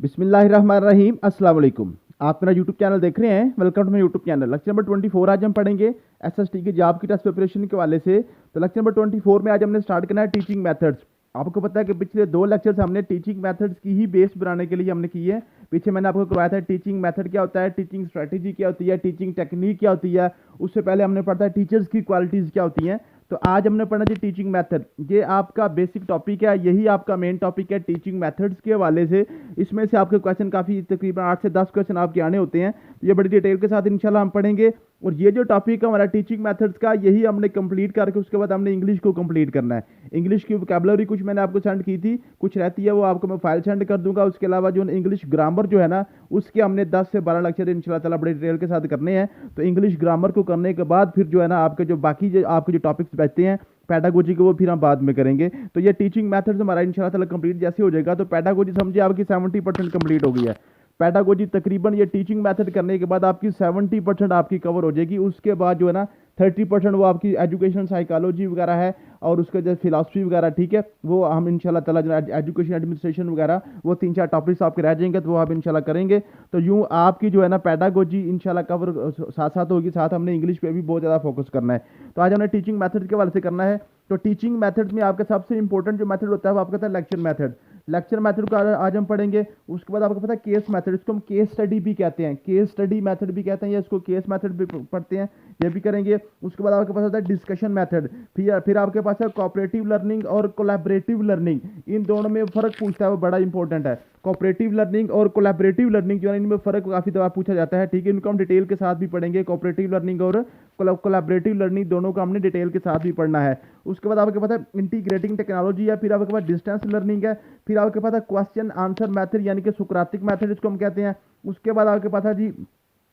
बिस्मिल्लाहिर्रहमानिर्रहीम अस्सलाम वालेकुम। आप मेरा यूट्यूब चैनल देख रहे हैं। Welcome to my YouTube channel. Lecture number 24 आज हम पढ़ेंगे एसएसटी की जॉब की टेस्ट प्रिपरेशन के हवाले से। तो लेक्चर नंबर 24 में आज हमने स्टार्ट करना है टीचिंग मेथड्स। आपको पता है कि पिछले दो लेक्चर्स हमने टीचिंग मेथड्स की ही बेस बनाने के लिए हमने की है। पीछे मैंने आपको करवाया था टीचिंग मेथड क्या होता है, टीचिंग स्ट्रेटेजी क्या होती है, टीचिंग टेक्निक क्या होती है। उससे पहले हमने पढ़ा था टीचर्स की क्वालिटीज़ क्या होती हैं। तो आज हमने पढ़ना चाहिए टीचिंग मेथड। ये आपका बेसिक टॉपिक है, यही आपका मेन टॉपिक है टीचिंग मेथड्स के हवाले से। इसमें से आपके क्वेश्चन काफ़ी तकरीबन 8 से 10 क्वेश्चन आपके आने होते हैं। तो ये बड़ी डिटेल के साथ इंशाल्लाह हम पढ़ेंगे। और ये जो टॉपिक है हमारा टीचिंग मेथड्स का, यही हमने कंप्लीट करके उसके बाद हमने इंग्लिश को कंप्लीट करना है। इंग्लिश की वोकैबुलरी कुछ मैंने आपको सेंड की थी, कुछ रहती है वो आपको मैं फाइल सेंड कर दूंगा। उसके अलावा जो इंग्लिश ग्रामर जो है ना, उसके हमने 10 से 12 लेक्चर इंशाल्लाह ताला बड़े डिटेल के साथ करने हैं। तो इंग्लिश ग्रामर को करने के बाद फिर जो है ना आपके जो बाकी जो आपके जो टॉपिक्स बचते हैं पैडागोजी को, वो फिर हम बाद में करेंगे। तो ये टीचिंग मेथड्स हमारा इंशाल्लाह ताला कंप्लीट जैसे हो जाएगा तो पैडागोजी समझिए आपकी 70% कंप्लीट हो गई है। पैडागोजी तकरीबन ये टीचिंग मेथड करने के बाद आपकी 70% आपकी कवर हो जाएगी। उसके बाद जो है ना 30% वो आपकी एजुकेशन साइकोलॉजी वगैरह है और उसका जो फिलासफी वगैरह, ठीक है, वो हम इंशाल्लाह ताला जो एजुकेशन एडमिनिस्ट्रेशन वगैरह वो 3-4 टॉपिक्स आपके रह जाएंगे, तो वो आप इंशाल्लाह करेंगे। तो यूँ आपकी जो है ना पैडागोजी इंशाल्लाह कवर साथ साथ होगी, साथ हमने इंग्लिश पे भी बहुत ज़्यादा फोकस करना है। तो आज हमने टीचिंग मेथड के हवाले से करना है। तो टीचिंग मेथड में आपका सबसे इंपॉर्टेंट जो मेथड होता है वो आपका होता है लेक्चर मेथड। लेक्चर मेथड को आज हम पढ़ेंगे। उसके बाद आपको पता है केस मेथड, इसको हम केस स्टडी भी कहते हैं, केस स्टडी मेथड भी कहते हैं, या इसको केस मेथड भी पढ़ते हैं, ये भी करेंगे। उसके बाद आपके पास होता है डिस्कशन मेथड। फिर आपके पास है कोऑपरेटिव लर्निंग और कोलैबोरेटिव लर्निंग। इन दोनों में फ़र्क पूछता है, वो बड़ा इंपॉर्टेंट है। कोऑपरेटिव लर्निंग और कोलैबोरेटिव लर्निंग जो है इनमें फ़र्क काफ़ी दफ़ा पूछा जाता है, ठीक है। इनको हम डिटेल के साथ भी पढ़ेंगे। कोऑपरेटिव लर्निंग और कोलैबोरेटिव लर्निंग दोनों को हमने डिटेल के साथ भी पढ़ना है। उसके बाद आपके पास है इंटीग्रेटिंग टेक्नोलॉजी है, फिर आपके पास डिस्टेंस लर्निंग है, फिर आपके पास है क्वेश्चन आंसर मेथड यानी कि सुक्रातिक मेथड इसको हम कहते हैं। उसके बाद आपके पास है जी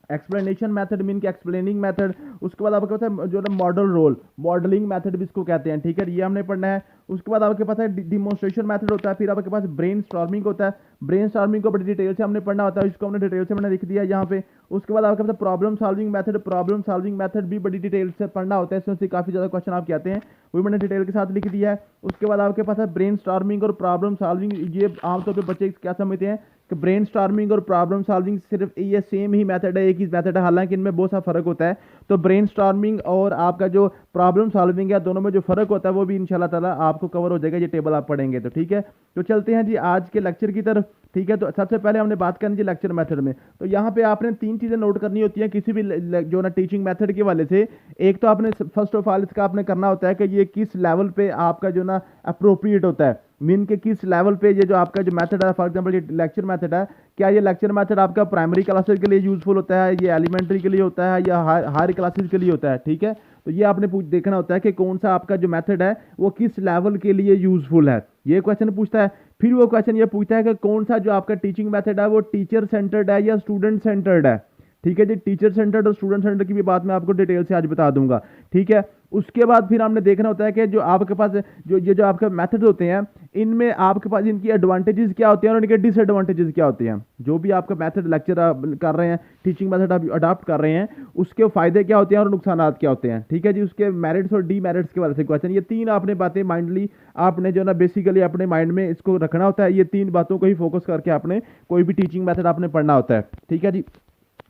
एक्सप्लेनेशन मेथड मीन के एक्सप्लेनिंग मेथड। उसके बाद आपके पास है जो है मॉडल रोल, मॉडलिंग मेथड भी इसको कहते हैं, ठीक है, ये हमने पढ़ना है। उसके बाद आपके पास है डिमोन्स्ट्रेशन मेथड होता है, फिर आपके पास ब्रेन स्टॉर्मिंग होता है। ब्रेन स्टॉर्मिंग को बड़ी डिटेल से हमने पढ़ना होता है, इसको हमने डिटेल से मैंने लिख दिया यहाँ पे। उसके बाद आपके पास problem solving method, problem solving method भी बड़ी डिटेल से पढ़ना होता है, इसमें से काफ़ी ज़्यादा क्वेश्चन आपके आते हैं, वो भी मैंने डिटेल के साथ लिख दिया है। उसके बाद आपके पास है ब्रेन स्टॉर्मिंग और प्रॉब्लम सॉल्विंग। ये आमतौर पर बच्चे क्या समझते हैं कि ब्रेन स्टॉर्मिंग और प्रॉब्लम सॉल्विंग सिर्फ ये सेम ही मेथड है, एक ही मेथड है, हालांकि इनमें बहुत सा फ़र्क होता है। तो ब्रेन स्टॉर्मिंग और आपका जो प्रॉब्लम सॉल्विंग है, दोनों में जो फ़र्क होता है वो भी इंशाल्लाह ताला आपको कवर हो जाएगा, ये टेबल आप पढ़ेंगे तो, ठीक है। तो चलते हैं जी आज के लेक्चर की तरफ, ठीक है। तो सबसे पहले हमने बात करनी है लेक्चर मेथड में। तो यहाँ पे आपने 3 चीज़ें नोट करनी होती हैं किसी भी जो ना टीचिंग मेथड के वाले से। एक तो आपने फर्स्ट ऑफ ऑल इसका आपने करना होता है कि ये किस लेवल पे आपका जो ना अप्रोप्रिएट होता है, मीन के किस लेवल पे ये जो आपका जो मेथड है, फॉर एग्जांपल ये लेक्चर मेथड है, क्या ये लेक्चर मेथड आपका प्राइमरी क्लासेस के लिए यूजफुल होता है, ये एलिमेंट्री के लिए होता है, या हायर क्लासेस के लिए होता है, ठीक है। तो ये आपने देखना होता है कि कौन सा आपका जो मेथड है वो किस लेवल के लिए यूजफुल है, ये क्वेश्चन पूछता है। फिर वो क्वेश्चन ये पूछता है कि कौन सा जो आपका टीचिंग मेथड है वो टीचर सेंटर्ड है या स्टूडेंट सेंटर्ड है, ठीक है जी। टीचर सेंटर्ड और स्टूडेंट सेंटर्ड की भी बात मैं आपको डिटेल से आज बता दूंगा, ठीक है। उसके बाद फिर हमने देखना होता है कि जो आपके पास जो आपके मेथड होते हैं, इनमें आपके पास इनकी एडवांटेजेस क्या होते हैं और इनके डिसएडवांटेजेस क्या होते हैं। जो भी आपका मेथड लेक्चर कर रहे हैं, टीचिंग मेथड आप अडॉप्ट कर रहे हैं, उसके फायदे क्या होते हैं और नुकसान क्या होते हैं, ठीक है जी। उसके मेरिट्स और डीमेरिट्स के बारे से क्वेश्चन, ये 3 आपने बातें माइंडली आपने जो ना बेसिकली अपने माइंड में इसको रखना होता है। ये 3 बातों को ही फोकस करके आपने कोई भी टीचिंग मेथड आपने पढ़ना होता है, ठीक है जी।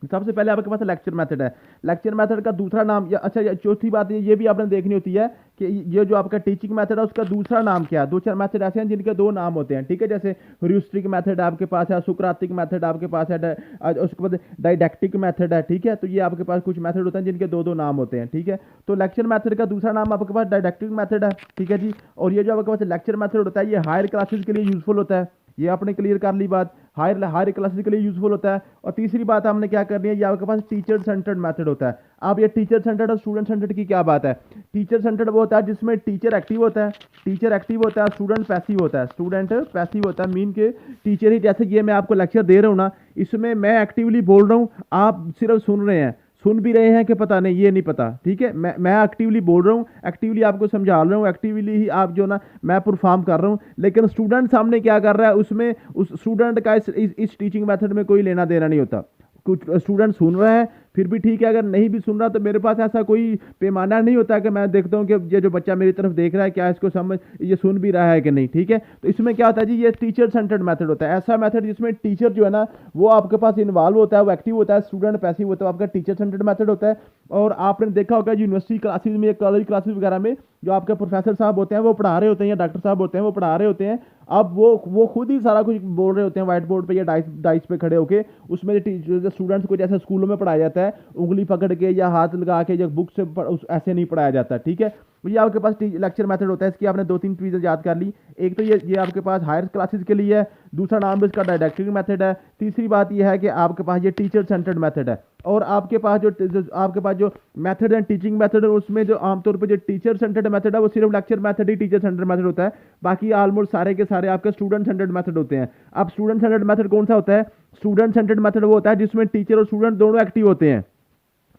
सबसे पहले आपके पास लेक्चर मेथड है। लेक्चर मेथड का दूसरा नाम अच्छा चौथी बात ये भी आपने देखनी होती है कि ये जो आपका टीचिंग मेथड है उसका दूसरा नाम क्या है। 2-4 मेथड ऐसे हैं जिनके 2 नाम होते हैं, ठीक है। जैसे ह्यूरिस्टिक मेथड आपके पास है, सुक्रातिक मेथड आपके पास है, उसके बाद डाइडैक्टिक मेथड है, ठीक है। तो ये आपके पास कुछ मेथड होते हैं जिनके 2-2 नाम होते हैं, ठीक है। तो लेक्चर मेथड का दूसरा नाम आपके पास डाइडैक्टिक मेथड है, ठीक है जी। और ये जो आपके पास लेक्चर मेथड होता है ये हायर क्लासेस के लिए यूजफुल होता है, ये आपने क्लियर कर ली बात, हायर क्लासेस के लिए यूजफुल होता है। और तीसरी बात हमने क्या करनी है, ये आपके पास टीचर सेंटर्ड मेथड होता है। अब ये टीचर सेंटर्ड और स्टूडेंट सेंटर्ड की क्या बात है। टीचर सेंटर्ड वो होता है जिसमें टीचर एक्टिव होता है, स्टूडेंट पैसिव होता है, स्टूडेंट पैसिव होता है, मीन के टीचर ही, जैसे ये मैं आपको लेक्चर दे रहा हूँ ना, इसमें मैं एक्टिवली बोल रहा हूँ, आप सिर्फ सुन रहे हैं, सुन भी रहे हैं कि पता नहीं, ये नहीं पता, ठीक है। मैं एक्टिवली बोल रहा हूँ, एक्टिवली आपको समझा रहा हूँ, एक्टिवली ही आप जो ना मैं परफॉर्म कर रहा हूँ, लेकिन स्टूडेंट सामने क्या कर रहा है, उसमें उस स्टूडेंट का इस टीचिंग मेथड में कोई लेना देना नहीं होता। कुछ स्टूडेंट सुन रहा है, फिर भी ठीक है, अगर नहीं भी सुन रहा तो मेरे पास ऐसा कोई पैमाना नहीं होता कि मैं देखता हूँ कि ये जो बच्चा मेरी तरफ देख रहा है क्या इसको समझ, ये सुन भी रहा है कि नहीं, ठीक है। तो इसमें क्या होता है जी, ये टीचर सेंटर्ड मेथड होता है, ऐसा मेथड जिसमें टीचर जो है ना वो आपके पास इन्वॉल्व होता है, वो एक्टिव होता है, स्टूडेंट पैसिव होता है, आपका टीचर सेंटर्ड मेथड होता है। और आपने देखा होगा यूनिवर्सिटी क्लासेज में, कॉलेज क्लासेज वगैरह में जो आपके प्रोफेसर साहब होते हैं वो पढ़ा रहे होते हैं, या डॉक्टर साहब होते हैं वो पढ़ा रहे होते हैं। अब वो खुद ही सारा कुछ बोल रहे होते हैं व्हाइट बोर्ड पे या डाइस डाइस पे खड़े होके। उसमें जो स्टूडेंट्स को जैसे स्कूलों में पढ़ाया जाता है उंगली पकड़ के या हाथ लगा के या बुक से ऐसे नहीं पढ़ाया जाता, ठीक है। ये आपके पास लेक्चर मेथड होता है, इसकी आपने 2-3 चीज़ें याद कर ली। एक तो ये आपके पास हायर क्लासेस के लिए है, दूसरा नाम भी इसका डायरेक्टिंग मेथड है, तीसरी बात यह है कि आपके पास ये टीचर सेंटर्ड मेथड है। और आपके पास जो मेथड है टीचिंग मेथड है, उसमें जो आमतौर पर जो टीचर सेंटर्ड मेथड है वो सिर्फ लेक्चर मेथड ही टीचर सेंटर्ड मेथड होता है, बाकी ऑलमोस्ट सारे के सारे आपके स्टूडेंट सेंटर्ड मेथड होते हैं। अब स्टूडेंट सेंटर्ड मेथड कौन सा होता है? स्टूडेंट सेंटर्ड मेथड वो होता है जिसमें टीचर और स्टूडेंट दोनों एक्टिव होते हैं।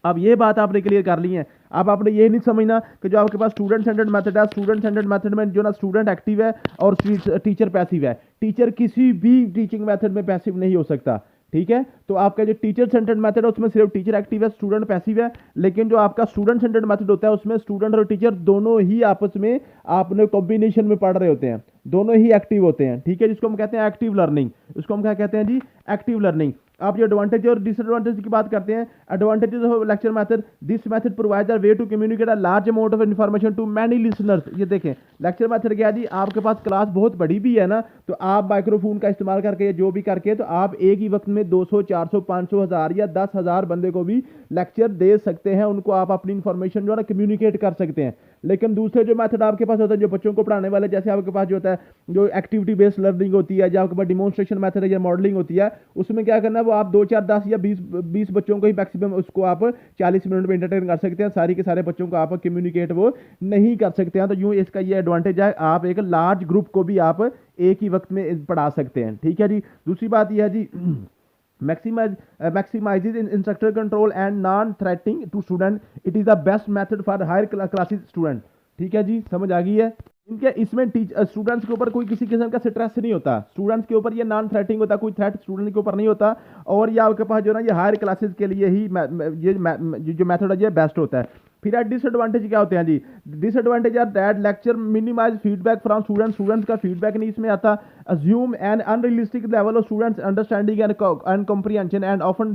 अब ये बात आपने क्लियर कर ली है। अब आपने ये नहीं समझना कि जो आपके पास स्टूडेंट सेंटर्ड मेथड है, स्टूडेंट सेंटर्ड मेथड में जो ना स्टूडेंट एक्टिव है और टीचर पैसिव है। टीचर किसी भी टीचिंग मेथड में पैसिव नहीं हो सकता, ठीक है। तो आपका जो टीचर सेंटर्ड मेथड है उसमें सिर्फ टीचर एक्टिव है, स्टूडेंट पैसिव है। लेकिन जो आपका स्टूडेंट सेंटर्ड मेथड होता है उसमें स्टूडेंट और टीचर दोनों ही आपस में आपने कॉम्बिनेशन में पढ़ रहे होते हैं, दोनों ही एक्टिव होते हैं, ठीक है, जिसको हम कहते हैं एक्टिव लर्निंग। उसको हम क्या कहते हैं जी? Active learning. आप जो एडवांटेज और डिसएडवांटेज की बात करते हैं, advantages of lecture method, this method provides a way to communicate a large amount of information to many listeners. ये देखें लेक्चर मेथड क्या है जी, आपके पास क्लास बहुत बड़ी भी है ना, तो आप माइक्रोफोन का इस्तेमाल करके जो भी करके तो आप एक ही वक्त में 200, 400, 500, 1000 या 10,000 बंदे को भी लेक्चर दे सकते हैं, उनको आप अपनी इन्फॉर्मेशन जो है ना कम्युनिकेट कर सकते हैं। लेकिन दूसरे जो मेथड आपके पास होता है जो बच्चों को पढ़ाने वाले, जैसे आपके पास जो होता है जो एक्टिविटी बेस्ड लर्निंग होती है, जो आपके पास डिमॉन्स्ट्रेशन मेथड है या मॉडलिंग होती है, उसमें क्या करना है वो आप 2, 4, 10 या 20 बच्चों को ही मैक्सिमम उसको आप 40 मिनट में एंटरटेन कर सकते हैं, सारी के सारे बच्चों को आप कम्युनिकेट वो नहीं कर सकते हैं। तो यूं इसका ये एडवांटेज है, आप एक लार्ज ग्रुप को भी आप एक ही वक्त में पढ़ा सकते हैं, ठीक है जी। दूसरी बात यह है जी maximizes instructor control and non-threatening to student. It is the best method for higher classes student, ठीक है जी, समझ आ गई है। इनके इसमें स्टूडेंट्स के ऊपर कोई किसी किस्म का स्ट्रेस नहीं होता, स्टूडेंट्स के ऊपर ये नॉन थ्रेटिंग होता, कोई थ्रेट स्टूडेंट के ऊपर नहीं होता। और ये आपके पास जो ना ये हायर क्लासेस के लिए ही ये जो मेथड है ये बेस्ट होता है। फिर डिसएडवांटेज क्या होते हैं जी? Disadvantage are that lecture minimize feedback from students का फीडबैक नहीं इसमें आता, assume an unrealistic level of students understanding and comprehension and often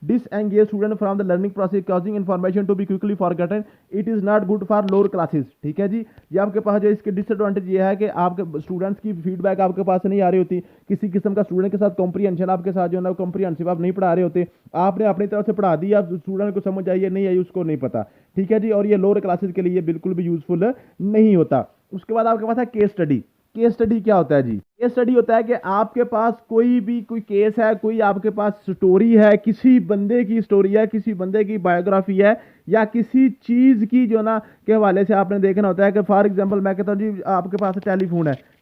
disengage student from the learning process causing information to be quickly forgotten. It is not good for lower classes, ठीक है जी। ये आपके पास जो इसके डिसएडवांटेज ये है कि आपके स्टूडेंट्स की फीडबैक आपके पास नहीं आ रही होती, किसी किस्म का स्टूडेंट के साथ कॉम्प्रीहेंशन आपके साथ जो है ना कॉम्प्रीहेंसिव आप नहीं पढ़ा रहे होते, आपने अपनी तरफ से पढ़ा दी, आप स्टूडेंट को समझ आई नहीं आई उसको नहीं पता, ठीक है जी। और ये लोअर क्लासेस के लिए बिल्कुल भी यूजफुल नहीं होता। उसके बाद आपके पास है केस स्टडी। केस स्टडी क्या होता है जी? केस स्टडी होता है कि आपके पास कोई केस है, कोई आपके पास स्टोरी है, किसी बंदे की स्टोरी है, किसी बंदे की बायोग्राफी है, या किसी चीज की जो ना के हवाले से आपने देखना होता है कि फॉर एग्जांपल मैं कहता हूँ जी आपके पास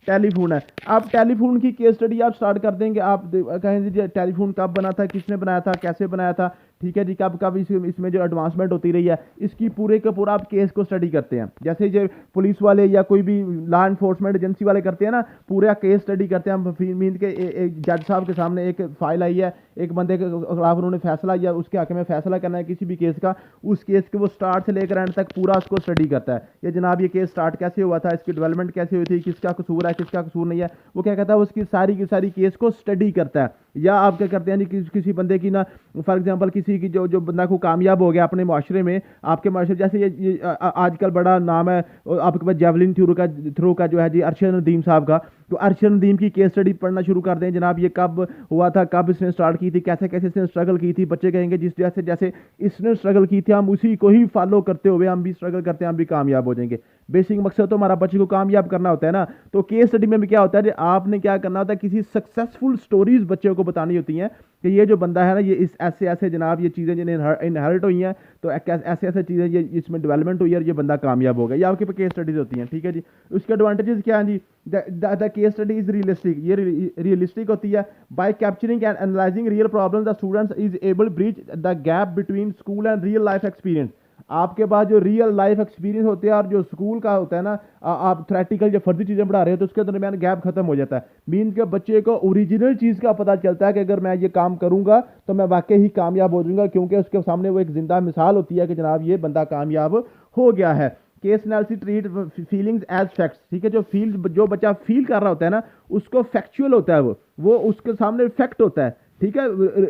टेलीफोन है, आप टेलीफोन की केस स्टडी आप स्टार्ट कर देंगे, आप कहेंगे जी टेलीफोन कब बना था, किसने बनाया था, कैसे बनाया था, ठीक है जी, कब कब इसमें जो एडवांसमेंट होती रही है, इसकी पूरे का पूरा आप केस को स्टडी करते हैं। जैसे जो पुलिस वाले या कोई भी लॉ इन्फोर्समेंट एजेंसी वाले करते हैं ना, पूरा केस स्टडी करते हैं। हम मीन के एक जज साहब के सामने एक फाइल आई है, एक बंदे के खिलाफ उन्होंने फैसला या उसके हक में फैसला करना है किसी भी केस का, उस केस के वो स्टार्ट से लेकर एंड तक पूरा उसको स्टडी करता है। ये जनाब ये केस स्टार्ट कैसे हुआ था, इसकी डेवलपमेंट कैसे हुई थी, किसका कसूर है, किसका कसूर नहीं है, वो क्या कहता है उसकी सारी की सारी केस को स्टडी करता है। या आप क्या करते हैं जी किसी बंदे की ना फॉर एग्जांपल किसी की जो बंदा को कामयाब हो गया अपने माशरे में, आपके माशरे जैसे ये आजकल बड़ा नाम है आपके पास जेवलिन थ्रो का जो है जी अरशद नदीम साहब का, तो अरशद नदीम की केस स्टडी पढ़ना शुरू कर दें जनाब, ये कब हुआ था, कब इसने स्टार्ट की थी, कैसे कैसे इसने स्ट्रगल की थी। बच्चे कहेंगे जिस जैसे जैसे इसने स्ट्रगल की थी हम उसी को ही फॉलो करते हुए हम भी स्ट्रगल करते हैं, हम भी कामयाब हो जाएंगे। बेसिक मकसद तो हमारा बच्चे को कामयाब करना होता है ना। तो केस स्टडी में भी क्या होता है, आपने क्या करना होता है, किसी सक्सेसफुल स्टोरीज बच्चों को बतानी होती हैं कि ये जो बंदा है ना ये इस ऐसे ऐसे जनाब ये चीज़ें जिन्हें इनहेरिट हुई हैं, तो ऐसे ऐसे चीज़ें ये इसमें डेवलपमेंट हुई है और ये बंदा कामयाब हो गया, ये आपके पास केस स्टडीज होती हैं, ठीक है जी। उसके एडवांटेजेस क्या हैं जी? The case study is realistic, ये रियलिस्टिक होती है। By capturing and analysing real problem the students is able bridge the gap between school and real life experience. आपके पास जो रियल लाइफ एक्सपीरियंस होते हैं और जो स्कूल का होता है ना, आप थ्रेटिकल जो फर्जी चीज़ें पढ़ा रहे हो तो उसके दरमियान गैप खत्म हो जाता है। मीन के बच्चे को ओरिजिनल चीज़ का पता चलता है कि अगर मैं ये काम करूंगा तो मैं वाकई ही कामयाब हो जाऊंगा, क्योंकि उसके सामने वो एक जिंदा मिसाल होती है कि जनाब ये बंदा कामयाब हो गया है। Case analysis treat feelings as facts, ठीक है। जो बच्चा फील कर रहा होता है ना, उसको फैक्चुअल होता है, वो उसके सामने फैक्ट होता है, ठीक है,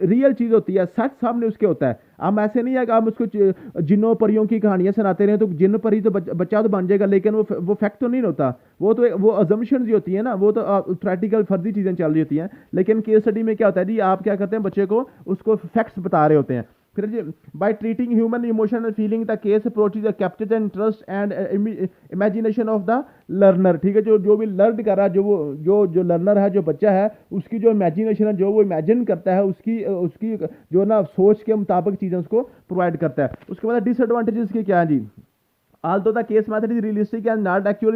रियल चीज होती है, सच सामने उसके होता है। हम ऐसे नहीं है कि हम उसको जिन्नों परियों की कहानियां सुनाते रहे तो जिन्न परी तो बच्चा तो बन जाएगा, लेकिन वो फैक्ट तो नहीं होता। वो अजम्पशन होती है ना, वो तो थ्रेटिकल फर्जी चीजें चल रही होती हैं। लेकिन केस स्टडी में क्या होता है जी, आप क्या करते हैं, बच्चे को उसको फैक्ट्स बता रहे होते हैं। फिर जी, by treating human emotion and feeling the case approach is capture the interest and imagination of the learner, ठीक है। जो भी लर्न कर रहा है, जो लर्नर है, जो बच्चा है, उसकी जो इमेजिनेशन है, जो वो इमेजिन करता है, उसकी जो ना सोच के मुताबिक चीज़ें उसको प्रोवाइड करता है। उसके बाद डिसएडवांटेजेस के क्या है जी। Although the case method is realistic and not actual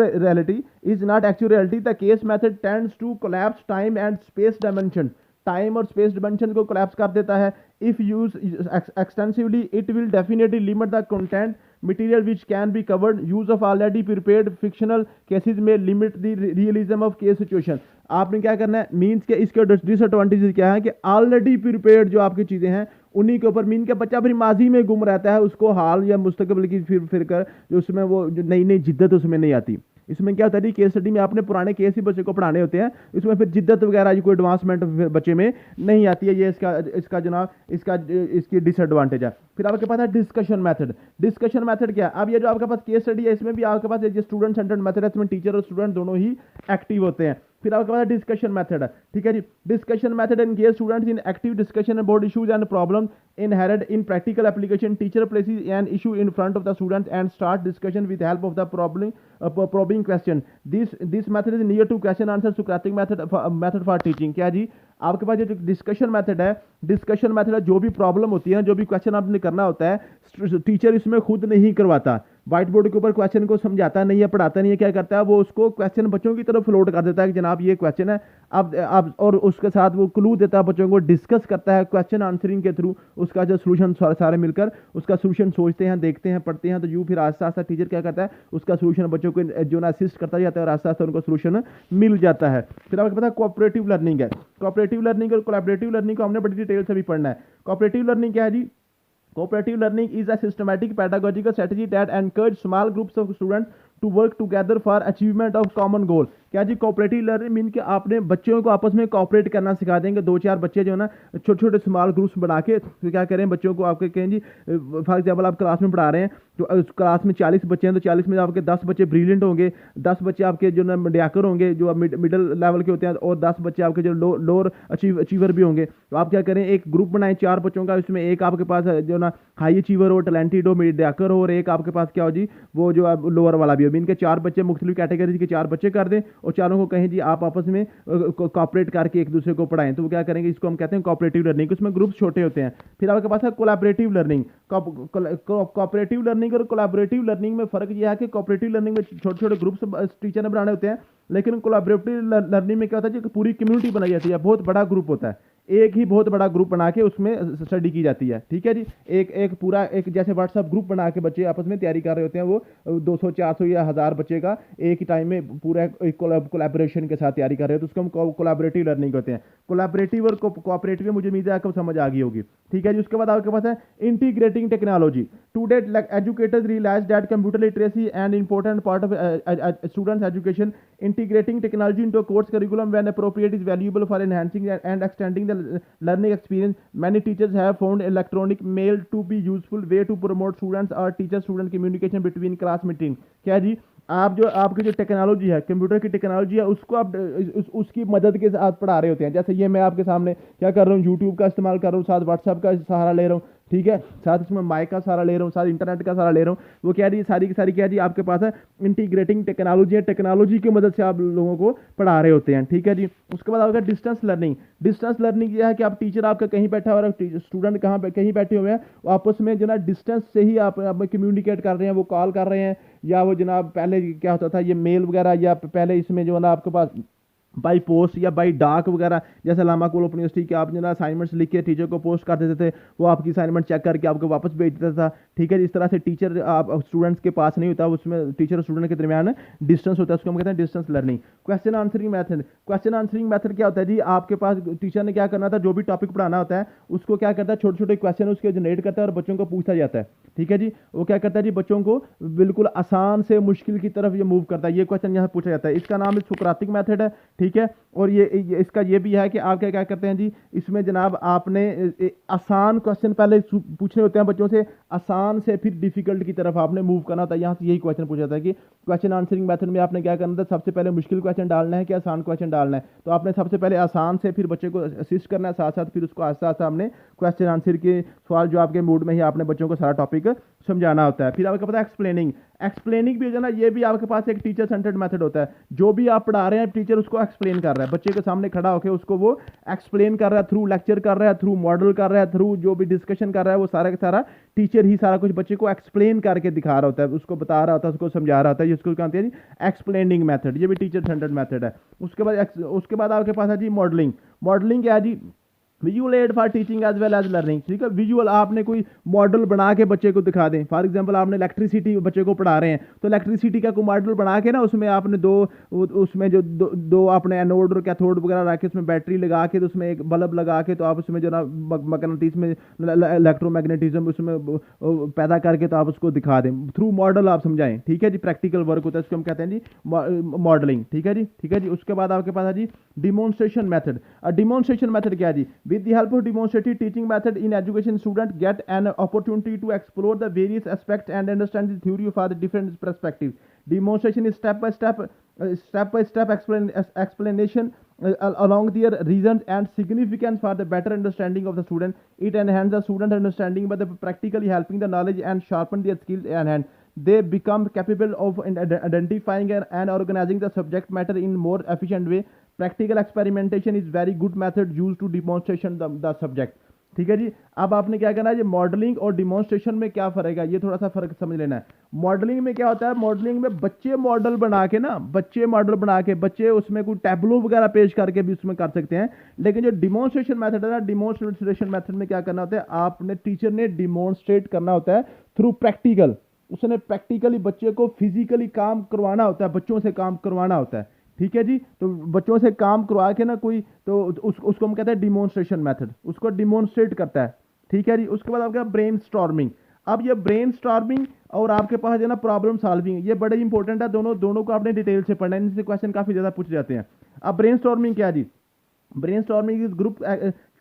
reality, the case method tends to collapse time and space dimension. Time और स्पेस डिमेंशन को कोलैप्स कर देता है। If use extensively it will definitely limit the content material which can be covered. Use of already prepared fictional cases में limit the realism of case situation. आपने क्या करना है, मीन्स के इसके डिसएडवांटेजेस क्या है कि ऑलरेडी प्रिपेयर्ड जो आपकी चीज़ें हैं उन्हीं के ऊपर मीन के बच्चा फिर माजी में गुम रहता है, उसको हाल या मुस्तकबिल की फिर कर जो उसमें वो जो नई नई जिद्दत उसमें नहीं आती। इसमें क्या होता है, केस स्टडी में आपने पुराने केस ही बच्चे को पढ़ाने होते हैं, इसमें फिर जिद्दत वगैरह कोई एडवांसमेंट बच्चे में नहीं आती है। ये इसका जनाब इसकी डिसएडवांटेज है। फिर आपके पास है डिस्कशन मेथड। डिस्कशन मेथड क्या है, अब ये जो आपके पास केस स्टडी है इसमें भी आपके पास ये स्टूडेंट सेंटर्ड मेथड है, इसमें टीचर और स्टूडेंट दोनों ही एक्टिव होते हैं। फिर आपके पास डिस्कशन मेथड है, ठीक है जी। Discussion method engage students in active discussion about issues and problem inherent in practical application. Teacher places an issue in front of the student and start discussion with help of the probing question. This method is near to question answer Socratic method for teaching. क्या जी, आपके पास जो discussion method है, जो भी problem होती है, जो भी क्वेश्चन आपने करना होता है, टीचर इसमें खुद नहीं करवाता, व्हाइट बोर्ड के ऊपर क्वेश्चन को समझाता नहीं है, पढ़ाता नहीं है। क्या करता है, वो उसको क्वेश्चन बच्चों की तरफ फ्लोट कर देता है कि जनाब ये क्वेश्चन है, अब और उसके साथ वो क्लू देता है, बच्चों को डिस्कस करता है क्वेश्चन आंसरिंग के थ्रू, उसका जो सोल्यूशन सारे मिलकर उसका सोल्यूशन सोचते हैं, देखते हैं, पढ़ते हैं। तो यूँ फिर आस्ता आस्ता टीचर क्या करता है, उसका सोल्यूशन बच्चों को जो ना असिस्ट करता जाता है और आस्ता आस्ता उनको सोल्यूशन मिल जाता है। फिर आपको पता है कोऑपरेटिव लर्निंग है। कोऑपरेटिव लर्निंग और कोलैबोरेटिव लर्निंग को हमने बड़ी डिटेल से भी पढ़ना है। कोऑपरेटिव लर्निंग क्या है जी, cooperative learning is a systematic pedagogical strategy that encourages small groups of students to work together for achievement of common goal। क्या जी, कोऑपरेटिव लर्निंग मीन कि आपने बच्चों को आपस में कोऑपरेट करना सिखा देंगे। 2-4 बच्चे जो है ना छोटे छोटे स्मॉल ग्रुप्स बना के तो क्या करें, बच्चों को आपके कहें जी, फॉर एग्जाम्पल आप क्लास में पढ़ा रहे हैं तो क्लास में 40 बच्चे हैं, तो 40 में आपके 10 बच्चे ब्रिलियंट होंगे, 10 बच्चे आपके जो ना मीडियाकर होंगे जो मिडिल लेवल के होते हैं, और 10 बच्चे आपके जो लोअर अचीवर भी होंगे। तो आप क्या करें, एक ग्रुप बनाएं 4 बच्चों का, इसमें एक आपके पास जो ना हाई अचीवर हो, टैलेंटेड हो, मीडियाकर हो, और एक आपके पास क्या हो जी, वो जो लोअर वाला भी हो। इनके 4 बच्चे मुख्तलिफ कैटेगरी के 4 बच्चे कर दें और चारों को कहें जी आप आपस में कॉपरेट करके एक दूसरे को पढ़ाएं। तो वो क्या करेंगे, इसको हम कहते हैं कोऑपरेटिव लर्निंग। उसमें ग्रुप छोटे होते हैं। फिर आपके पास है कोलैबोरेटिव लर्निंग। कोऑपरेटिव लर्निंग और कोलैबोरेटिव लर्निंग में फर्क यह है कि कोऑपरेटिव लर्निंग में छोटे छोटे ग्रुप्स टीचर ने बनाने होते हैं, लेकिन कोलैबोरेटिव लर्निंग में क्या होता है जी, पूरी कम्युनिटी बनाई जाती है, बहुत बड़ा ग्रुप होता है, एक ही बहुत बड़ा ग्रुप बना के उसमें स्टडी की जाती है। ठीक है जी, एक पूरा एक जैसे व्हाट्सएप ग्रुप बना के बच्चे आपस में तैयारी कर रहे होते हैं, वो 200 400 या 1000 बच्चे का एक ही टाइम में पूरा कोलैबोरेशन के साथ तैयारी कर रहे हो, तो उसको हम कोलैबोरेटिव लर्निंग कहते हैं। कोलैबोरेटिव और कोऑपरेटिव में मुझे उम्मीद है आपको समझ आ गई होगी। ठीक है जी, उसके बाद आपके पास है integrating technology. To date educators realize that computer literacy and important part of students education. Integrating technology into course curriculum when appropriate is valuable for enhancing and extending the learning experience. Many teachers have found electronic mail to be useful way to promote students or teacher student communication between class meeting। क्या जी, आप जो आपकी जो technology है, computer की technology है, उसको आप उसकी मदद के साथ पढ़ा रहे होते हैं। जैसे ये मैं आपके सामने क्या कर रहा हूँ, यूट्यूब का इस्तेमाल कर रहा हूँ, साथ व्हाट्सएप का सहारा ले रहा हूँ, ठीक है, साथ इसमें माइक का सहारा ले रहा हूँ, साथ इंटरनेट का सहारा ले रहा हूँ। वो क्या रही सारी की सारी क्या जी आपके पास है इंटीग्रेटिंग टेक्नोलॉजी है, टेक्नोलॉजी की मदद से आप लोगों को पढ़ा रहे होते हैं। ठीक है जी, उसके बाद आपका डिस्टेंस लर्निंग। डिस्टेंस लर्निंग यह है कि आप टीचर आपका कहीं बैठा हुआ है, स्टूडेंट कहीं बैठे हुए हैं, आपस में जो ना डिस्टेंस से ही आप कम्युनिकेट कर रहे हैं, वो कॉल कर रहे हैं, या वो जनाब पहले क्या होता था ये मेल वगैरह, या पहले इसमें जो है ना आपके पास बाई पोस्ट या बाई डाक वगैरह, जैसे लामा कोल ओपन यूनिवर्सिटी के आप जो ना असाइनमेंट्स लिख के टीचर को पोस्ट कर देते थे, वो आपकी असाइनमेंट चेक करके आपको वापस भेज देता था। ठीक है, इस तरह से टीचर आप स्टूडेंट्स के पास नहीं होता, उसमें टीचर और स्टूडेंट के दरमियान डिस्टेंस होता है, उसको हम कहते हैं distance learning. Question answering method, question answering method क्या होता है जी, आपके पास टीचर ने क्या करना था, जो भी टॉपिक पढ़ाना होता है उसको क्या करता है, छोटे छोटे क्वेश्चन उसके जनरेट करता है और बच्चों को पूछा जाता है। ठीक है जी, वो क्या करता है जी, बच्चों को बिल्कुल आसान से मुश्किल की तरफ ये मूव करता है। ये क्वेश्चन यहाँ पूछा जाता है, इसका नाम सुकरातिक मेथड है। ठीक है, और ये इसका ये भी है कि आप क्या क्या करते हैं जी, इसमें जनाब आपने आसान क्वेश्चन पहले पूछने होते हैं बच्चों से, आसान से फिर डिफिकल्ट की तरफ आपने मूव करना होता है। यहाँ से यही क्वेश्चन पूछा जाता है कि क्वेश्चन आंसरिंग मेथड में आपने क्या करना था, सबसे पहले मुश्किल क्वेश्चन डालना है कि आसान क्वेश्चन डालना है। तो आपने सबसे पहले आसान से फिर बच्चे को असिस्ट करना है, साथ साथ फिर उसको आस्ते आस्ते हमने क्वेश्चन आंसर के सवाल जवाब के मूड में ही आपने बच्चों को सारा टॉपिक समझाना होता है। फिर आपको पता है एक्सप्लेनिंग, एक्सप्लेनिंग भी है ना, ये भी आपके पास एक टीचर सेंटर्ड मेथड होता है। जो भी आप पढ़ा रहे हैं टीचर उसको एक्सप्लेन कर रहा है, बच्चे के सामने खड़ा होकर उसको वो एक्सप्लेन कर रहा है, थ्रू लेक्चर कर रहा है, थ्रू मॉडल कर रहा है, थ्रू जो भी डिस्कशन कर रहा है, वो सारा का सारा टीचर ही सारा कुछ बच्चे को एक्सप्लेन करके दिखा रहा होता है, उसको बता रहा होता है, उसको समझा रहा होता है। इसको कहते हैं एक्सप्लेनिंग मेथड, ये भी टीचर सेंटर्ड मेथड है। उसके बाद आपके पास है जी मॉडलिंग। मॉडलिंग क्या है जी, visual aid for teaching as well as learning. ठीक है, विजुअल आपने कोई मॉडल बना के बच्चे को दिखा दें। फॉर एग्जांपल आपने इलेक्ट्रिसिटी बच्चे को पढ़ा रहे हैं, तो इलेक्ट्रिसिटी का कोई मॉडल बना के ना, उसमें आपने उसमें जो दो आपने एनोड और कैथोड वगैरह रख के उसमें बैटरी लगा के, तो उसमें एक बल्ब लगा के, तो आप उसमें जो ना मैग्नेटिज्म इलेक्ट्रोमैग्नेटिज्म उसमें पैदा करके तो आप उसको दिखा दें, थ्रू मॉडल आप समझाएं। ठीक है जी, प्रैक्टिकल वर्क होता है, इसको हम कहते हैं जी मॉडलिंग। ठीक है जी, ठीक है जी। उसके बाद आपके पास है जी डिमॉन्स्ट्रेशन मेथड। डिमॉन्स्ट्रेशन मेथड क्या है जी, with the help of demonstrative teaching method in education, students get an opportunity to explore the various aspects and understand the theory of the different perspectives. Demonstration is step by step explanation along their reasons and significance for the better understanding of the student. It enhances the student understanding by the practically helping the knowledge and sharpen their skills and hand. They become capable of identifying and organizing the subject matter in more efficient way. Practical experimentation is very good method used to demonstration the subject. ठीक है जी, अब आपने क्या करना है, ये modelling और demonstration में क्या फर्क है, ये थोड़ा सा फर्क समझ लेना है। मॉडलिंग में क्या होता है, मॉडलिंग में बच्चे मॉडल बना के ना, बच्चे उसमें कोई टैबलो वगैरह पेश करके भी उसमें कर सकते हैं। लेकिन जो डिमॉन्स्ट्रेशन मेथड है ना, डिमॉन्स्ट्रेशन मेथड में क्या करना होता है, आपने टीचर ने डिमॉन्स्ट्रेट करना होता है थ्रू प्रैक्टिकल। उसने प्रैक्टिकली बच्चे को फिजिकली काम करवाना होता है, बच्चों से काम करवाना होता है। ठीक है जी, तो बच्चों से काम करवा के ना कोई, तो उसको हम कहते हैं डिमॉन्स्ट्रेशन मेथड, उसको डिमॉन्स्ट्रेट करता है। ठीक है जी। उसके बाद आपका ब्रेन स्टॉर्मिंग। अब ये ब्रेन स्टॉर्मिंग और आपके पास है ना प्रॉब्लम सॉल्विंग, ये बड़े इंपॉर्टेंट है, दोनों को आपने डिटेल से पढ़ना है, इनसे क्वेश्चन काफी ज्यादा पूछे जाते हैं। अब ब्रेन स्टॉर्मिंग क्या जी, brainstorming is group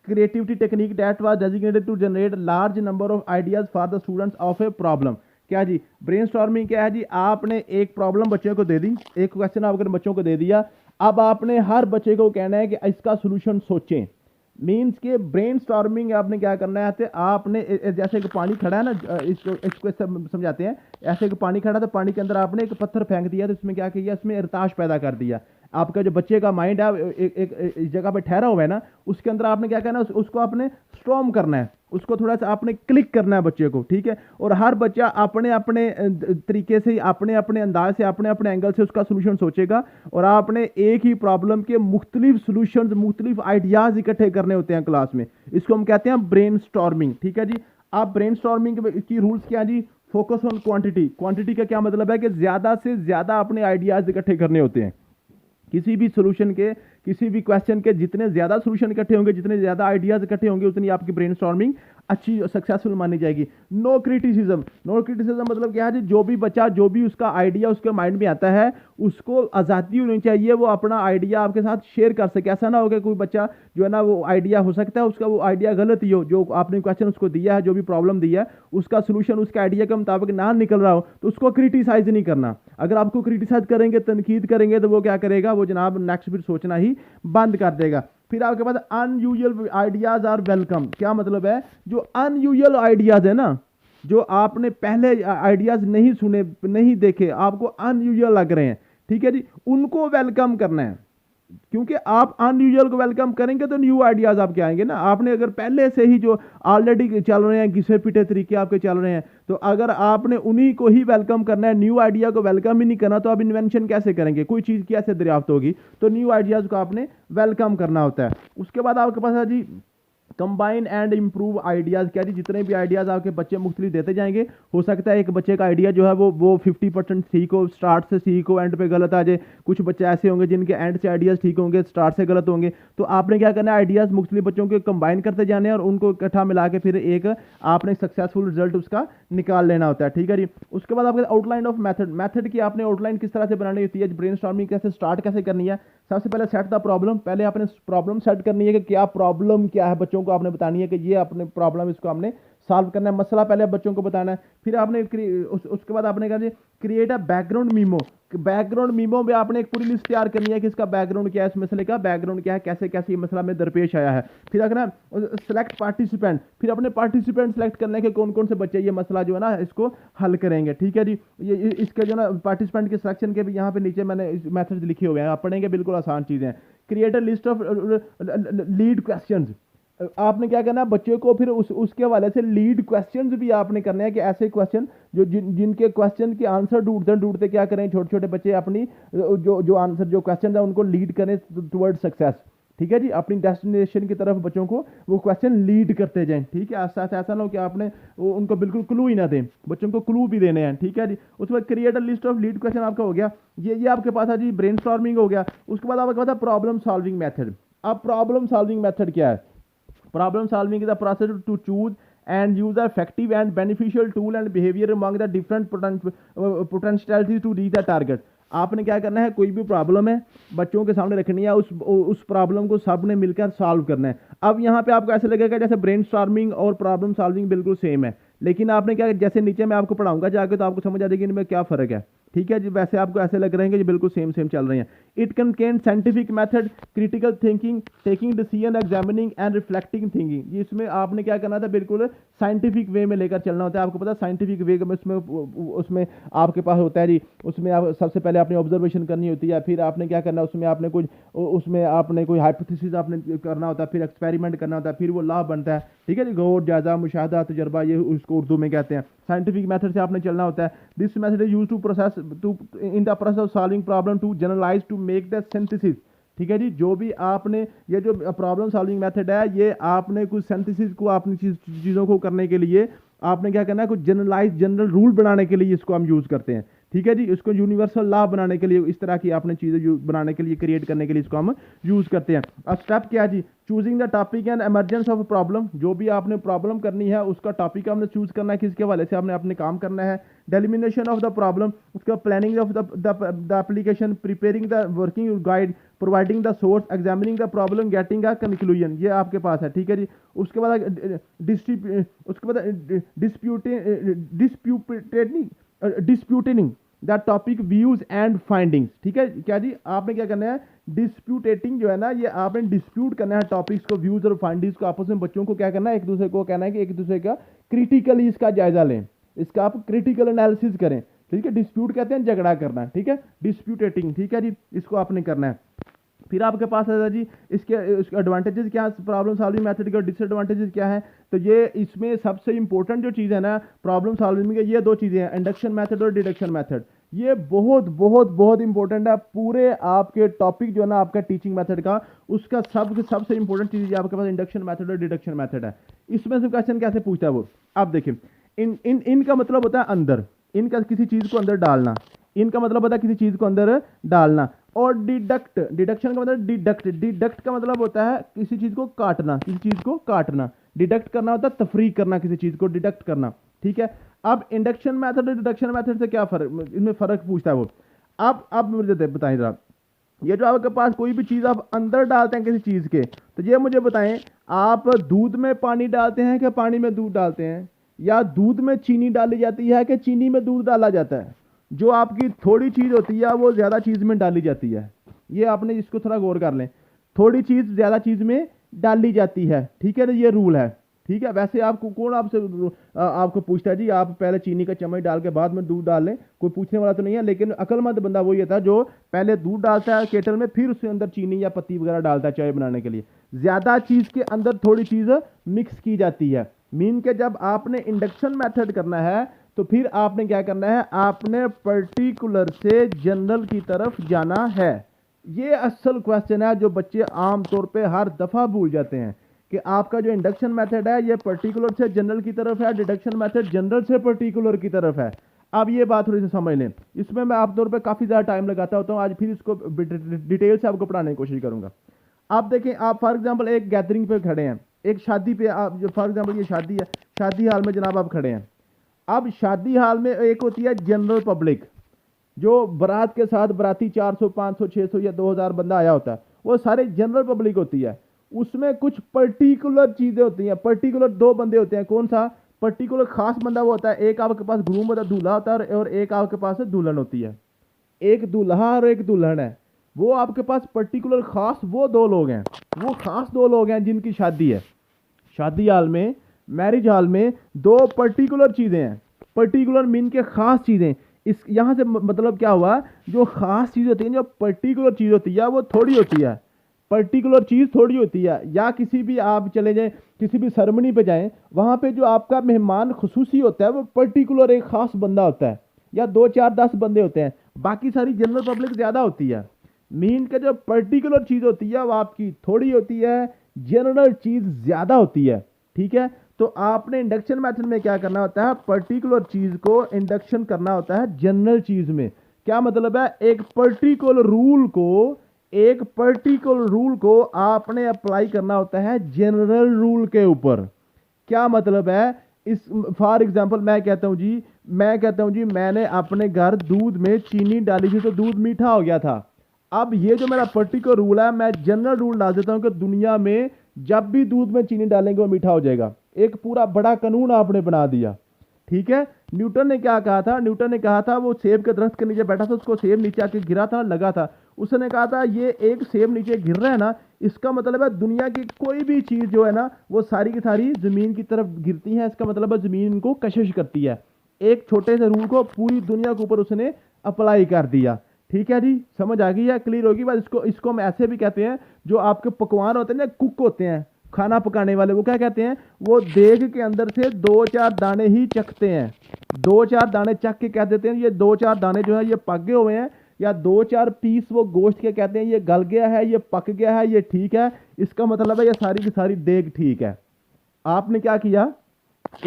creativity technique that was designated to generate large number of ideas for the students of a problem। क्या जी, ब्रेनस्टॉर्मिंग क्या है जी, आपने एक प्रॉब्लम बच्चों को दे दी, एक क्वेश्चन आपने बच्चों को दे दिया, अब आपने हर बच्चे को कहना है कि इसका सोल्यूशन सोचें। मीन्स के ब्रेनस्टॉर्मिंग आपने क्या करना है, आपने जैसे कि पानी खड़ा है ना, इसको समझाते हैं, ऐसे कि पानी खड़ा, तो पानी के अंदर आपने एक पत्थर फेंक दिया, तो इसमें क्या किया, इसमें इरताश पैदा कर दिया। आपका जो बच्चे का माइंड है एक जगह पे ठहरा हुआ है ना, उसके अंदर आपने क्या करना है, उसको आपने स्ट्रॉन्ग करना है, उसको थोड़ा सा आपने क्लिक करना है बच्चे को। ठीक है, और हर बच्चा अपने अपने तरीके से, अपने अपने अंदाज से, अपने अपने एंगल से उसका सोल्यूशन सोचेगा, और आपने एक ही प्रॉब्लम के मुख्तलिफ सोल्यूशन, मुख्तलिफ आइडियाज इकट्ठे करने होते हैं क्लास में, इसको हम कहते हैं ब्रेन स्टॉर्मिंग। ठीक है जी। आप ब्रेन स्टॉर्मिंग की रूल्स क्या जी, फोकस ऑन क्वांटिटी। क्वांटिटी का क्या मतलब है कि ज्यादा से ज्यादा अपने आइडियाज इकट्ठे करने होते हैं। किसी भी सोल्यूशन के, किसी भी क्वेश्चन के जितने ज्यादा सोल्यूशन इकट्ठे होंगे, जितने ज्यादा आइडियाज इकट्ठे होंगे, उतनी आपकी ब्रेनस्टॉर्मिंग अच्छी सक्सेसफुल मानी जाएगी। No criticism. नो क्रिटिसिज्म मतलब क्या है जी, जो भी बच्चा, जो भी उसका आइडिया उसके माइंड में आता है, उसको आज़ादी होनी चाहिए, वो अपना आइडिया आपके साथ शेयर कर सके। ऐसा ना हो कि कोई बच्चा जो है ना, वो आइडिया हो सकता है उसका वो आइडिया गलत ही हो, जो आपने क्वेश्चन उसको दिया है, जो भी प्रॉब्लम दिया है, उसका सोल्यूशन उसके आइडिया के मुताबिक ना निकल रहा हो, तो उसको क्रिटिसाइज नहीं करना। अगर आपको क्रिटिसाइज करेंगे, तनकीद करेंगे, तो वो क्या करेगा, वो जनाब नेक्स्ट फिर सोचना ही बंद कर देगा। फिर आपके पास अनयूजुअल आइडियाज आर वेलकम। क्या मतलब है, जो अनयूजुअल आइडियाज है ना, जो आपने पहले आइडियाज नहीं सुने, नहीं देखे, आपको अनयूजुअल लग रहे हैं, ठीक है जी, उनको वेलकम करना है। क्योंकि आप अनयूजुअल को वेलकम करेंगे तो न्यू आइडियाज आपके आएंगे ना। आपने अगर पहले से ही जो ऑलरेडी चल रहे हैं घिसे पिटे तरीके आपके चल रहे हैं, तो अगर आपने उन्हीं को ही वेलकम करना है, न्यू आइडिया को वेलकम ही नहीं करना, तो आप इन्वेंशन कैसे करेंगे, कोई चीज़ कैसे दरियाफ्त होगी। तो न्यू आइडियाज को आपने वेलकम करना होता है। उसके बाद आपके पास है जी कंबाइन एंड इम्प्रूव आइडियाज़। क्या जी, जितने भी आइडियाज़ आपके बच्चे मुख्तलिफ देते जाएंगे, हो सकता है एक बच्चे का आइडिया जो है वो 50% ठीक हो, स्टार्ट से ठीक हो, एंड पे गलत आ जाए। कुछ बच्चे ऐसे होंगे जिनके एंड से आइडियाज़ ठीक होंगे, स्टार्ट से गलत होंगे। तो आपने क्या करना है, आइडियाज़ मुख्तलिफ बच्चों के कंबाइन करते जाने हैं और उनको इकट्ठा मिला के फिर एक आपने सक्सेसफुल रिजल्ट उसका निकाल लेना होता है। ठीक है जी। उसके बाद आपके आउटलाइन ऑफ मेथड, मेथड की आपने आउटलाइन किस तरह से बनानी होती है, ब्रेनस्टॉर्मिंग कैसे स्टार्ट कैसे करनी है। सबसे पहले सेट द प्रॉब्लम, पहले आपने प्रॉब्लम सेट करनी है कि क्या प्रॉब्लम क्या है, बच्चों को आपने बतानी है कि ये अपने प्रॉब्लम, इसको हमने सॉल्व करना है, मसला पहले बच्चों को बताना है। फिर आपने उसके बाद आपने कहा create a background memo. Background memo में आपने एक पूरी लिस्ट तैयार करनी है कि इसका बैकग्राउंड क्या है, इस मसले का बैकग्राउंड क्या है, कैसे कैसे ये मसला में दरपेश आया है। फिर अगर सेलेक्ट पार्टिसिपेंट, फिर अपने पार्टिसिपेंट सेलेक्ट करने के कौन कौन से बच्चे ये मसला जो है ना इसको हल करेंगे। ठीक है जी। ये इसके जो ना पार्टिसिपेंट के सिलेक्शन के भी यहाँ पे नीचे मैंने मेथड लिखे हुए हैं, आप पढ़ेंगे, बिल्कुल आसान चीज़ें। Create a list of lead questions, आपने क्या करना है, बच्चे को फिर उसके हवाले से लीड क्वेश्चंस भी आपने करने हैं कि ऐसे क्वेश्चन जो जिनके क्वेश्चन के आंसर ढूंढते ढूंढते क्या करें, छोटे छोटे बच्चे अपनी जो आंसर जो क्वेश्चन है उनको लीड करें टुवर्ड सक्सेस। ठीक है जी। अपनी डेस्टिनेशन की तरफ बच्चों को वो क्वेश्चन लीड करते जाएं। ठीक है, ऐसा ना हो कि आपने उनको बिल्कुल क्लू ही ना दें, बच्चों को क्लू भी देने हैं। ठीक है जी। उसके बाद create a list of lead question आपका हो गया, ये आपके पास है जी ब्रेनस्टॉर्मिंग हो गया। उसके बाद आपके पास है प्रॉब्लम सॉल्विंग मेथड। अब प्रॉब्लम सॉल्विंग मेथड क्या है, problem solving is a process to choose and use the effective and beneficial tool and behavior among the different potentialities to reach the target। आपने क्या करना है, कोई भी प्रॉब्लम है बच्चों के सामने रखनी है, उस प्रॉब्लम को सबने मिलकर सॉल्व करना है। अब यहाँ पे आपको ऐसे लगेगा जैसे ब्रेनस्टॉर्मिंग और प्रॉब्लम सॉल्विंग बिल्कुल सेम है, लेकिन आपने क्या, जैसे नीचे मैं आपको पढ़ाऊंगा जाके तो आपको समझ आ जाएगी इनमें क्या फ़र्क है। ठीक है जी। वैसे आपको ऐसे लग रहे हैं कि बिल्कुल सेम सेम चल रहे हैं। It contain scientific method, critical thinking, taking decision, examining and reflecting thinking. इसमें आपने क्या करना था, बिल्कुल साइंटिफिक वे में लेकर चलना होता है। आपको पता है साइंटिफिक वे में उसमें आपके पास होता है जी, उसमें आप सबसे पहले आपने ऑब्जर्वेशन करनी होती है, फिर आपने क्या करना, उसमें आपने कोई हाइपोथेसिस आपने करना होता है, फिर एक्सपेरिमेंट करना होता है, फिर वो लॉ बनता है। ठीक है जी। गौर, जायजा, मुशाहदा, तजर्बा, ये उसको उर्दू में कहते हैं। साइंटिफिक मेथड से आपने चलना होता है। This method is use to process to in the process of solving problem to generalize to make the synthesis. ठीक है जी। जो भी आपने ये जो प्रॉब्लम सॉल्विंग मेथड है, ये आपने कुछ सिंथेसिस को अपनी चीज़ों को करने के लिए आपने क्या करना है, कुछ जनरल रूल बनाने के लिए इसको हम यूज़ करते हैं। ठीक है जी। इसको यूनिवर्सल लॉ बनाने के लिए, इस तरह की आपने चीज़ें बनाने के लिए, क्रिएट करने के लिए इसको हम यूज़ करते हैं। अब स्टेप क्या है जी, choosing the topic and emergence of problem. जो भी आपने प्रॉब्लम करनी है उसका टॉपिक आपने चूज करना है, किसके हवाले से आपने अपने काम करना है। डेलिमिनेशन ऑफ द प्रॉब्लम, उसका planning of the application, preparing the working guide, providing the source, examining the problem, getting a conclusion, ये आपके पास है। ठीक है जी। उसके बाद disputing the topic views and findings. ठीक है क्या जी, आपने क्या करना है, डिस्प्यूटेटिंग जो है ना, ये आपने डिस्प्यूट करना है टॉपिक्स को, व्यूज और फाइंडिंग्स को आपस में बच्चों को क्या करना है, एक दूसरे को कहना है कि एक दूसरे का क्रिटिकली इसका जायजा लें, इसका आप क्रिटिकल एनालिसिस करें। ठीक है। डिस्प्यूट कहते हैं झगड़ा करना। ठीक है। डिस्प्यूटेटिंग, ठीक है जी, इसको आपने करना है। फिर आपके पास है जी इसके एडवांटेजेस क्या है, प्रॉब्लम सॉल्विंग मेथड के डिसएडवांटेजेस क्या है। तो ये इसमें सबसे इंपॉर्टेंट जो चीज़ है ना प्रॉब्लम सॉल्विंग में, ये दो चीज़ें हैं, इंडक्शन मेथड और डिडक्शन मेथड। ये बहुत बहुत बहुत इंपॉर्टेंट है पूरे आपके टॉपिक जो है ना आपका टीचिंग मेथड का, उसका सबसे इंपॉर्टेंट चीज़ आपके पास इंडक्शन मेथड और डिडक्शन मेथड है। इसमें से क्वेश्चन कैसे पूछता है वो, आप देखिए, इनका मतलब होता है अंदर, इनका किसी चीज़ को अंदर डालना, इनका मतलब होता है किसी चीज़ को अंदर डालना। और डिडक्शन का मतलब डिडक्ट का मतलब होता है किसी चीज़ को काटना, किसी चीज़ को काटना। डिडक्ट करना होता है तफरीक करना, किसी चीज़ को डिडक्ट करना। ठीक है। अब इंडक्शन मेथड और डिडक्शन मेथड से क्या फ़र्क, इनमें फ़र्क पूछता है वो। अब मुझे बताएं जरा, ये जो आपके पास कोई भी चीज़ आप अंदर डालते हैं किसी चीज़ के, तो ये मुझे बताएं, आप दूध में पानी डालते हैं कि पानी में दूध डालते हैं, या दूध में चीनी डाली जाती है कि चीनी में दूध डाला जाता है। जो आपकी थोड़ी चीज़ होती है वो ज़्यादा चीज़ में डाली जाती है, ये आपने इसको थोड़ा गौर कर लें, थोड़ी चीज़ ज़्यादा चीज़ में डाली जाती है। ठीक है, ये रूल है। ठीक है। वैसे आपको कौन आपको पूछता है जी आप पहले चीनी का चम्मच डाल के बाद में दूध डाल लें, कोई पूछने वाला तो नहीं है। लेकिन अक्लमंद बंदा वही था जो पहले दूध डालता है केटल में, फिर उसके अंदर चीनी या पत्ती वगैरह डालता है चाय बनाने के लिए। ज्यादा चीज के अंदर थोड़ी चीज मिक्स की जाती है। मीन के जब आपने इंडक्शन मेथड करना है तो फिर आपने क्या करना है, आपने पर्टिकुलर से जनरल की तरफ जाना है। ये असल क्वेश्चन है जो बच्चे आमतौर पे हर दफा भूल जाते हैं कि आपका जो इंडक्शन मेथड है ये पर्टिकुलर से जनरल की तरफ है, डिडक्शन मेथड जनरल से पर्टिकुलर की तरफ है। अब ये बात थोड़ी सी समझ लें, इसमें मैं आमतौर पे काफ़ी ज़्यादा टाइम लगाता होता हूँ, आज फिर इसको डिटेल से आपको पढ़ाने की कोशिश करूंगा। आप देखें, आप फॉर एग्जाम्पल एक गैदरिंग पे खड़े हैं, एक शादी पे, आप जो फॉर एग्जाम्पल ये शादी है, शादी हाल में जनाब आप खड़े हैं। अब शादी हाल में एक होती है जनरल पब्लिक, जो बारात के साथ बराती 400 500 600 या 2000 बंदा आया होता है, वो सारे जनरल पब्लिक होती है। उसमें कुछ पर्टिकुलर चीजें होती हैं, पर्टिकुलर दो बंदे होते हैं। कौन सा पर्टिकुलर खास बंदा वो होता है, एक आपके पास ग्रूम होता है, दूल्हा होता है, और एक आपके पास दुल्हन होती है। एक दूल्हा और एक दुल्हन है, वो आपके पास पर्टिकुलर खास वो दो लोग हैं, वो खास दो लोग हैं जिनकी शादी है। शादी हाल में, मैरिज हाल में दो पर्टिकुलर चीजें हैं, पर्टिकुलर मीन के खास चीजें। इस यहां से मतलब क्या हुआ, जो खास चीज होती है, जो पर्टिकुलर चीज होती है वो थोड़ी होती है, पर्टिकुलर चीज थोड़ी होती है। या किसी भी आप चले जाएं, किसी भी सेरेमनी पे जाएं, वहां पे जो आपका मेहमान खुसूसी होता है वो पर्टिकुलर एक खास बंदा होता है, या 2 4 10 बंदे होते हैं, बाकी सारी जनरल पब्लिक ज्यादा होती है। मीन का जो पर्टिकुलर चीज होती है वो आपकी थोड़ी होती है, जनरल चीज ज्यादा होती है। ठीक है, तो आपने इंडक्शन मेथड में क्या करना होता है, पर्टिकुलर चीज को इंडक्शन करना होता है जनरल चीज में। क्या मतलब है, एक पर्टिकुलर रूल को आपने अप्लाई करना होता है जनरल रूल के ऊपर। क्या मतलब है, इस फॉर एग्जांपल मैं कहता हूं जी मैंने अपने घर दूध में चीनी डाली थी तो दूध मीठा हो गया था। अब ये जो मेरा पर्टिकुलर रूल है, मैं जनरल रूल डाल देता हूं कि दुनिया में जब भी दूध में चीनी डालेंगे वो मीठा हो जाएगा। एक पूरा बड़ा कानून आपने बना दिया। ठीक है, न्यूटन ने क्या कहा था, न्यूटन ने कहा था, वो सेब के दरख्त के नीचे बैठा था, उसको सेब नीचे आके गिरा था, लगा था। उसने कहा था ये एक सेब नीचे गिर रहा है ना, इसका मतलब है दुनिया की कोई भी चीज जो है ना वो सारी की सारी जमीन की तरफ गिरती है, इसका मतलब है जमीन इनको कशिश करती है। एक छोटे से रूल को पूरी दुनिया के ऊपर उसने अप्लाई कर दिया। ठीक है जी, समझ आ गई है, क्लियर होगी बात। इसको हम ऐसे भी कहते हैं, जो आपके पकवान होते हैं ना, कुक होते हैं, खाना पकाने वाले, वो क्या कहते हैं, वो देग के अंदर से 2 4 दाने ही चखते हैं, 2 4 दाने चख के कह देते हैं ये 2 4 दाने जो है ये पक हुए हैं, या 2 4 पीस वो गोश्त के कहते हैं ये गल गया है, ये पक गया है, ये ठीक है, इसका मतलब है ये सारी की सारी देग ठीक है। आपने क्या किया,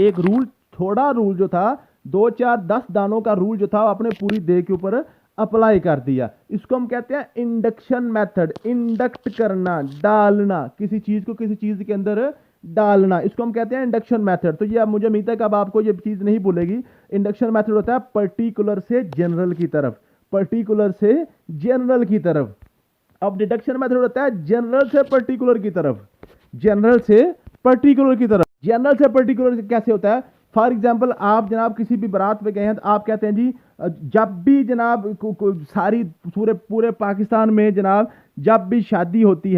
एक रूल, थोड़ा रूल जो था, 2 4 10 दानों का रूल जो था आपने पूरी देग के ऊपर अप्लाई कर दिया। इसको हम कहते हैं इंडक्शन मेथड। इंडक्ट करना, डालना, किसी चीज को किसी चीज के अंदर डालना, इसको हम कहते हैं इंडक्शन मेथड। तो ये अब मुझे उम्मीद है कि अब आपको ये चीज नहीं भूलेगी। इंडक्शन मेथड होता है पर्टिकुलर से जनरल की तरफ, पर्टिकुलर से जनरल की तरफ। अब डिडक्शन मेथड होता है जनरल से पर्टिकुलर की तरफ, जनरल से पर्टिकुलर की तरफ। जनरल से पर्टिकुलर कैसे होता है, फॉर एग्जाम्पल आप जनाब किसी भी बारात पे गए हैं तो आप कहते हैं जी जब भी जनाब सारी पूरे पाकिस्तान में जनाब जब भी शादी होती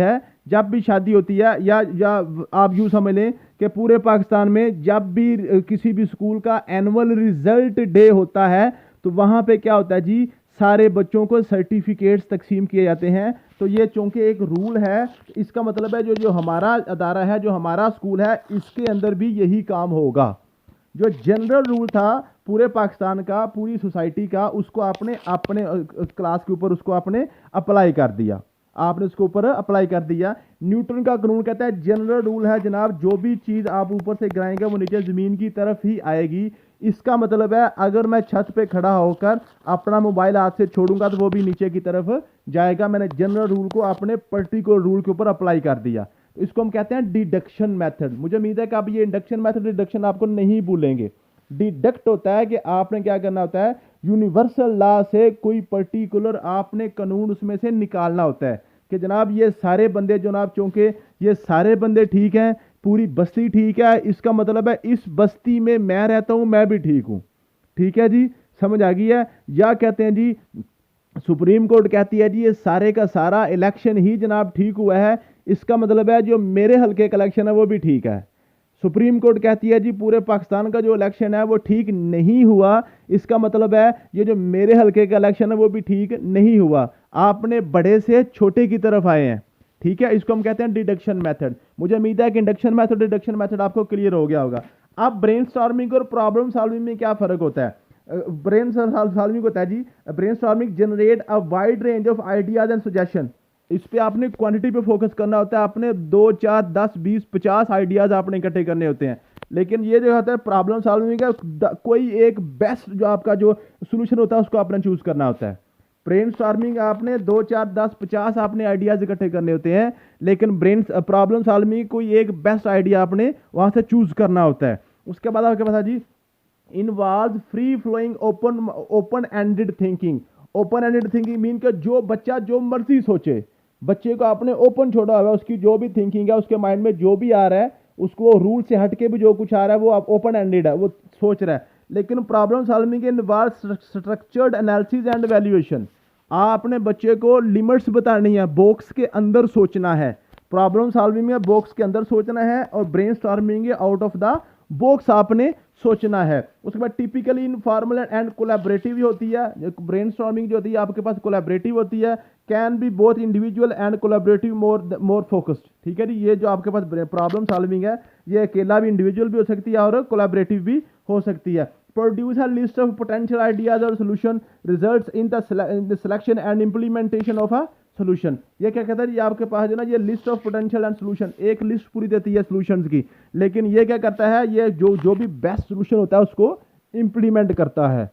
है, या आप यूं समझ लें कि पूरे पाकिस्तान में जब भी किसी भी स्कूल का एनुअल रिजल्ट डे होता है तो वहां पे क्या होता है जी, सारे बच्चों को सर्टिफिकेट्स तकसीम किए जाते हैं। तो ये चूंकि एक रूल है, इसका मतलब है जो हमारा अदारा है, जो हमारा स्कूल है, इसके अंदर भी यही काम होगा। जो जनरल रूल था पूरे पाकिस्तान का, पूरी सोसाइटी का, उसको आपने अपने क्लास के ऊपर उसको आपने अप्लाई कर दिया, आपने उसके ऊपर अप्लाई कर दिया। न्यूटन का कानून कहता है जनरल रूल है जनाब, जो भी चीज आप ऊपर से गिराएंगे वो नीचे जमीन की तरफ ही आएगी। इसका मतलब है अगर मैं छत पे खड़ा होकर अपना मोबाइल हाथ से छोड़ूंगा तो वो भी नीचे की तरफ जाएगा। मैंने जनरल रूल को अपने पर्टिकुलर रूल के ऊपर अप्लाई कर दिया। इसको हम कहते हैं डिडक्शन मेथड। मुझे उम्मीद है कि आप ये इंडक्शन मेथड डिडक्शन आपको नहीं भूलेंगे। डिडक्ट होता है कि आपने क्या करना होता है, यूनिवर्सल लॉ से कोई पर्टिकुलर आपने कानून उसमें से निकालना होता है कि जनाब ये सारे बंदे जनाब, चूंकि ये सारे बंदे ठीक हैं, पूरी बस्ती ठीक है, इसका मतलब है इस बस्ती में मैं रहता हूं, मैं भी ठीक हूं। ठीक है जी, समझ आ गई है। या कहते हैं जी सुप्रीम कोर्ट कहती है जी ये सारे का सारा इलेक्शन ही जनाब ठीक हुआ है, इसका मतलब है जो मेरे हल्के का इलेक्शन है वो भी ठीक है। सुप्रीम कोर्ट कहती है जी पूरे पाकिस्तान का जो इलेक्शन है वो ठीक नहीं हुआ, इसका मतलब है ये जो मेरे हलके का इलेक्शन है वो भी ठीक नहीं हुआ, आपने बड़े से छोटे की तरफ आए हैं। ठीक है, इसको हम कहते हैं डिडक्शन मेथड। मुझे उम्मीद है कि इंडक्शन मेथड डिडक्शन मेथड आपको क्लियर हो गया होगा। अब ब्रेनस्टॉर्मिंग और प्रॉब्लम सॉल्विंग में क्या फर्क होता है? ब्रेन सॉल्विंग होता है जी, brainstorming generate a wide range of ideas and suggestion. इस पे आपने क्वांटिटी पे फोकस करना होता है, आपने 2 4 10 20 50 आइडियाज आपने इकट्ठे करने होते हैं। लेकिन ये जो होता है प्रॉब्लम सॉल्विंग का, कोई एक बेस्ट जो आपका जो सोल्यूशन होता है उसको आपने चूज करना होता है। ब्रेन स्टॉर्मिंग आपने 2 4 10 50 आपने आइडियाज इकट्ठे करने होते हैं, लेकिन ब्रेन प्रॉब्लम सॉल्विंग कोई एक बेस्ट आइडिया आपने वहां से चूज करना होता है। उसके बाद आपके पास जी involve free flowing open ended thinking. Open ended thinking mean कि जो बच्चा जो मर्जी सोचे, बच्चे को आपने ओपन छोड़ा हुआ है, उसकी जो भी थिंकिंग है, उसके माइंड में जो भी आ रहा है, उसको रूल से हट के भी जो कुछ आ रहा है वो आप ओपन एंडेड है, वो सोच रहा है। लेकिन problem solving involve structured analysis and valuation. आपने बच्चे को लिमिट्स बतानी है, बॉक्स के अंदर सोचना है। प्रॉब्लम सॉल्विंग में बॉक्स के अंदर सोचना है और brain storming out of the box आपने सोचना है। उसके बाद टिपिकली इनफॉर्मल एंड कोलैबोरेटिव होती है। ब्रेन स्टॉर्मिंग जो होती है आपके पास कोलैबोरेटिव होती है, can be both individual and collaborative more focused. ठीक है जी, ये जो आपके पास प्रॉब्लम सॉल्विंग है ये अकेला भी इंडिविजुअल भी हो सकती है और कोलैबोरेटिव भी हो सकती है। Produce a list of potential ideas और solution results in the selection and implementation of a solution. ये क्या कहता है ये आपके पास जो ना ये list of potential and solution, एक लिस्ट पूरी देती है सोल्यूशंस की, लेकिन ये क्या करता है, ये जो भी बेस्ट सोल्यूशन होता है उसको इंप्लीमेंट करता है।